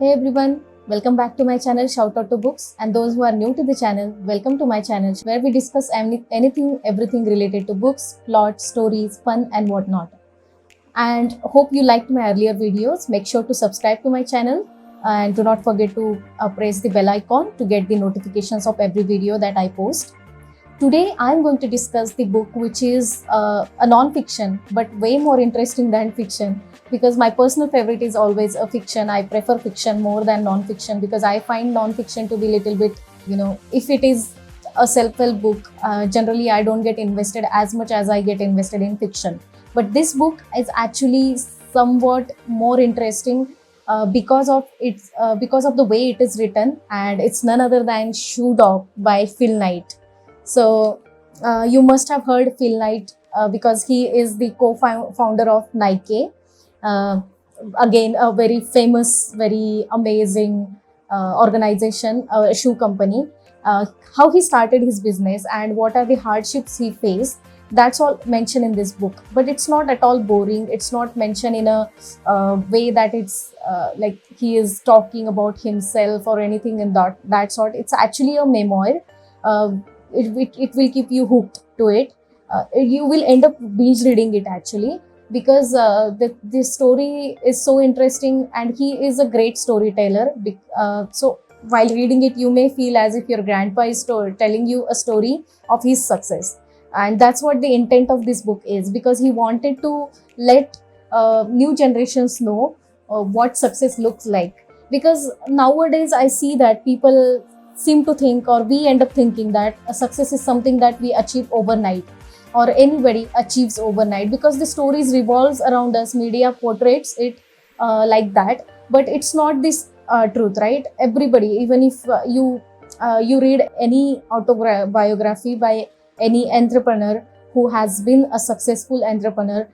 Hey everyone, welcome back to my channel Shout Out to Books, and those who are new to the channel, welcome to my channel where we discuss anything, everything related to books, plot, stories, fun and whatnot. And hope you liked my earlier videos. Make sure to subscribe to my channel and do not forget to press the bell icon to get the notifications of every video that I post. Today, I'm going to discuss the book which is a non-fiction but way more interesting than fiction, because my personal favorite is always a fiction. I prefer fiction more than non-fiction because I find non-fiction to be a little bit, if it is a self-help book, generally I don't get invested as much as I get invested in fiction. But this book is actually somewhat more interesting because of the way it is written, and it's none other than Shoe Dog by Phil Knight. So you must have heard Phil Knight because he is the co-founder of Nike. Again, a very famous, very amazing organization, a shoe company. How he started his business and what are the hardships he faced, that's all mentioned in this book. But it's not at all boring. It's not mentioned in a way that it's like he is talking about himself or anything in that sort. It's actually a memoir. It will keep you hooked to it. You will end up binge reading it actually, because the story is so interesting and he is a great storyteller. So while reading it, you may feel as if your grandpa is telling you a story of his success. And that's what the intent of this book is, because he wanted to let new generations know what success looks like. Because nowadays I see that people seem to think, or we end up thinking, that a success is something that we achieve overnight or anybody achieves overnight, because the stories revolves around us. Media portrays it like that, but it's not this truth, right? Everybody, even if you read any autobiography by any entrepreneur who has been a successful entrepreneur,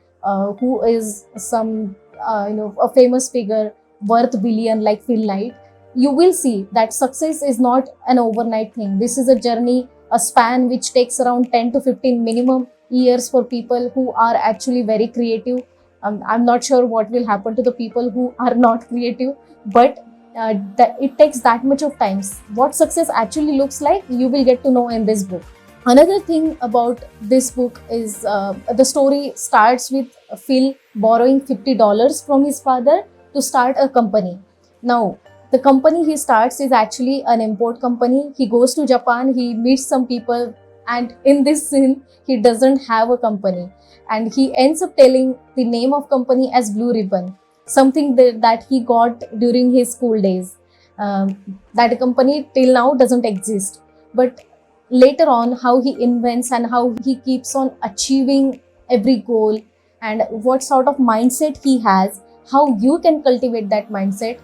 who is some a famous figure worth billion like Phil Knight, you will see that success is not an overnight thing. This is a journey, a span which takes around 10 to 15 minimum years for people who are actually very creative. I'm not sure what will happen to the people who are not creative, but it takes that much of time. What success actually looks like, you will get to know in this book. Another thing about this book is the story starts with Phil borrowing $50 from his father to start a company. Now, the company he starts is actually an import company. He goes to Japan, he meets some people, and in this scene, he doesn't have a company. And he ends up telling the name of company as Blue Ribbon, something that he got during his school days. That company till now doesn't exist. But later on, how he invents and how he keeps on achieving every goal, and what sort of mindset he has, how you can cultivate that mindset,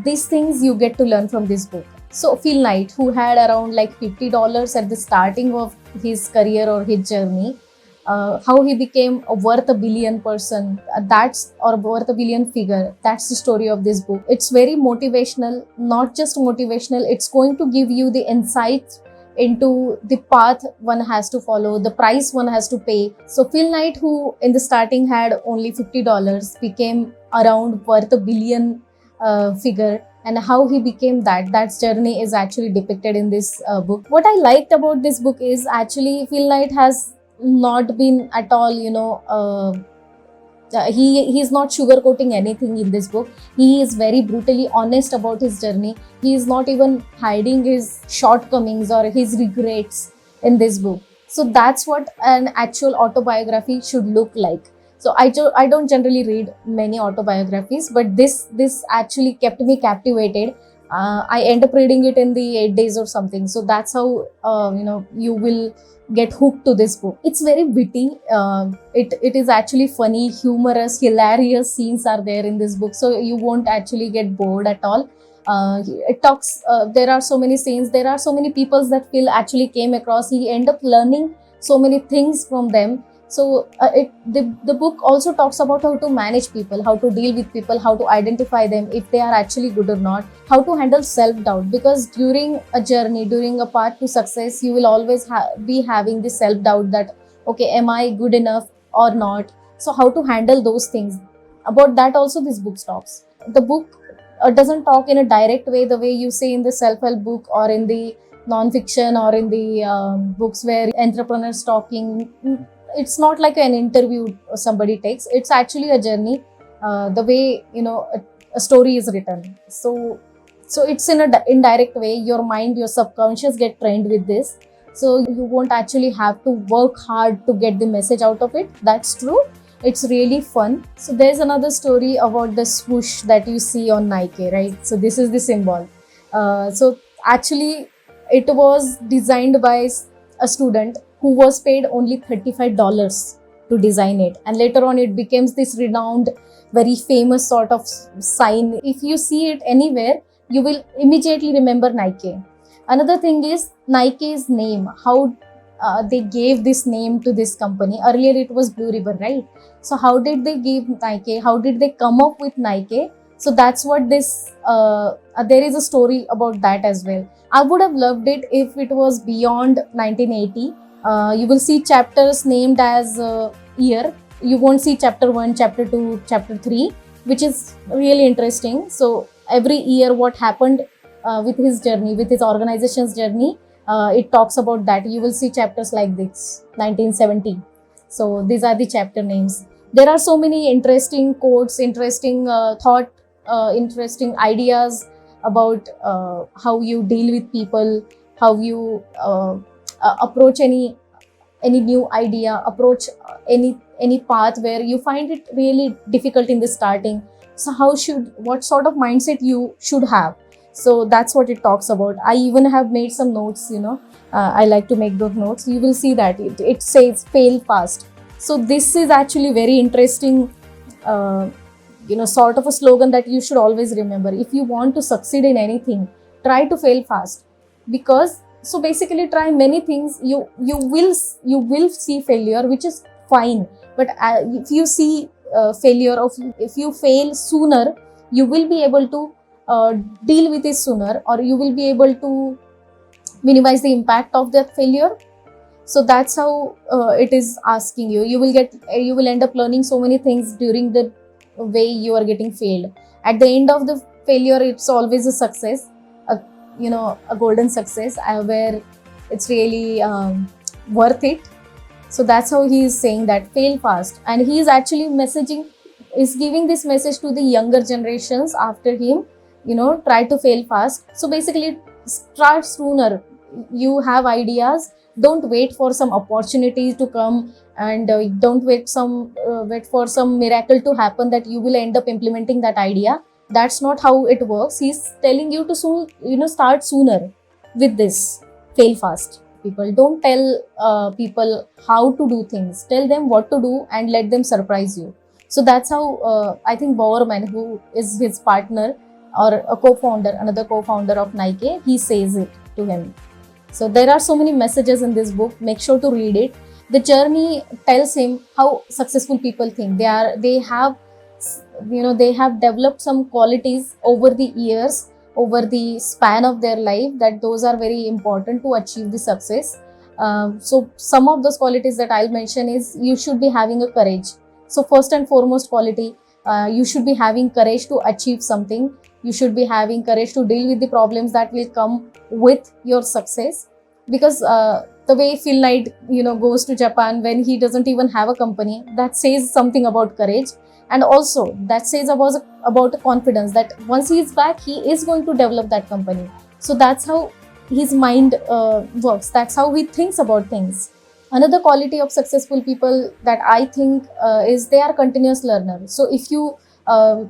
these things you get to learn from this book. So Phil Knight, who had around like $50 at the starting of his career or his journey, how he became a worth a billion person, or worth a billion figure, that's the story of this book. It's very motivational, not just motivational, it's going to give you the insights into the path one has to follow, the price one has to pay. So Phil Knight, who in the starting had only $50, became around worth a billion figure, and how he became that journey is actually depicted in this book. What I liked about this book is actually Phil Knight has not been at all, he is not sugarcoating anything in this book. He is very brutally honest about his journey. He is not even hiding his shortcomings or his regrets in this book. So that's what an actual autobiography should look like. So I don't generally read many autobiographies, but this actually kept me captivated. I end up reading it in the 8 days or something. So that's how you will get hooked to this book. It's very witty. It is actually funny, humorous, hilarious scenes are there in this book. So you won't actually get bored at all. It talks. There are so many scenes. There are so many people that Phil actually came across. He end up learning so many things from them. So the book also talks about how to manage people, how to deal with people, how to identify them if they are actually good or not, how to handle self-doubt, because during a journey, during a path to success, you will always be having this self-doubt that, okay, am I good enough or not? So how to handle those things. About that also this book talks. The book doesn't talk in a direct way the way you say in the self-help book or in the non-fiction or in the books where entrepreneurs talking. It's not like an interview somebody takes. It's actually a journey, the way a story is written. So it's in a indirect way. Your mind, your subconscious get trained with this, so you won't actually have to work hard to get the message out of it. That's true. It's really fun. So there's another story about the swoosh that you see on Nike, right? So this is the symbol. So actually it was designed by a student who was paid only $35 to design it, and later on it becomes this renowned, very famous sort of sign. If you see it anywhere, you will immediately remember Nike. Another thing is Nike's name, how they gave this name to this company. Earlier it was Blue Ribbon, right? So how did they give Nike? How did they come up with Nike? So that's what this, there is a story about that as well. I would have loved it if it was beyond 1980. You will see chapters named as year. You won't see chapter 1, chapter 2, chapter 3, which is really interesting. So every year what happened with his journey, with his organization's journey, it talks about that. You will see chapters like this, 1970. So these are the chapter names. There are so many interesting quotes, interesting thought, interesting ideas about how you deal with people, how you approach any new idea, approach any path where you find it really difficult in the starting. So what sort of mindset you should have. So that's what it talks about. I even have made some notes, I like to make those notes. You will see that it says fail fast. So this is actually very interesting, sort of a slogan that you should always remember. If you want to succeed in anything, try to fail fast. Because so basically try many things. You will see failure, which is fine. But if you see failure, if you fail sooner, you will be able to deal with it sooner, or you will be able to minimize the impact of that failure. So that's how it is asking you. You will end up learning so many things during the way you are getting failed. At the end of the failure, it's always a success, a golden success where it's really worth it. So that's how he is saying that fail fast, and he is actually giving this message to the younger generations after him. Try to fail fast. So basically start sooner. You have ideas, don't wait for some opportunities to come, and don't wait for some miracle to happen that you will end up implementing that idea. That's not how it works. He's telling you to start sooner with this. Fail fast. People don't tell people how to do things. Tell them what to do and let them surprise you. So that's how I think Bowerman, who is his partner or a co-founder, another co-founder of Nike, he says it to him. So there are so many messages in this book. Make sure to read it. The journey tells him how successful people think. They have developed some qualities over the years, over the span of their life, that those are very important to achieve the success. So some of those qualities that I'll mention is, you should be having a courage. So first and foremost quality, you should be having courage to achieve something. You should be having courage to deal with the problems that will come with your success. Because the way Phil Knight, goes to Japan when he doesn't even have a company, that says something about courage. And also that says about confidence, that once he is back, he is going to develop that company. So that's how his mind works. That's how he thinks about things. Another quality of successful people that I think is they are continuous learners. So if you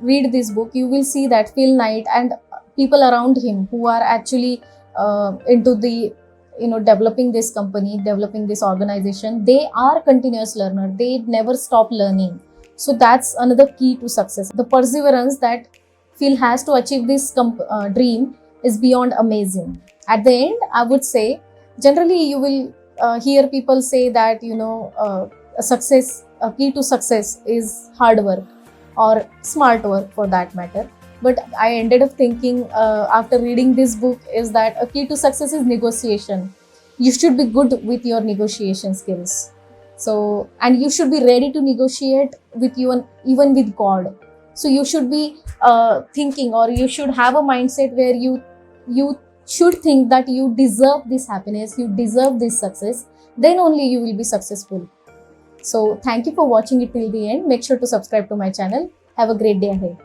read this book, you will see that Phil Knight and people around him who are actually into the developing this company, developing this organization, they are continuous learners. They never stop learning. So that's another key to success. The perseverance that Phil has to achieve this dream is beyond amazing. At the end, I would say, generally you will hear people say that a key to success is hard work or smart work for that matter. But I ended up thinking after reading this book is that a key to success is negotiation. You should be good with your negotiation skills. So, and you should be ready to negotiate with you and even with God. So you should be thinking, or you should have a mindset where you should think that you deserve this happiness, you deserve this success, then only you will be successful. So thank you for watching it till the end. Make sure to subscribe to my channel. Have a great day ahead.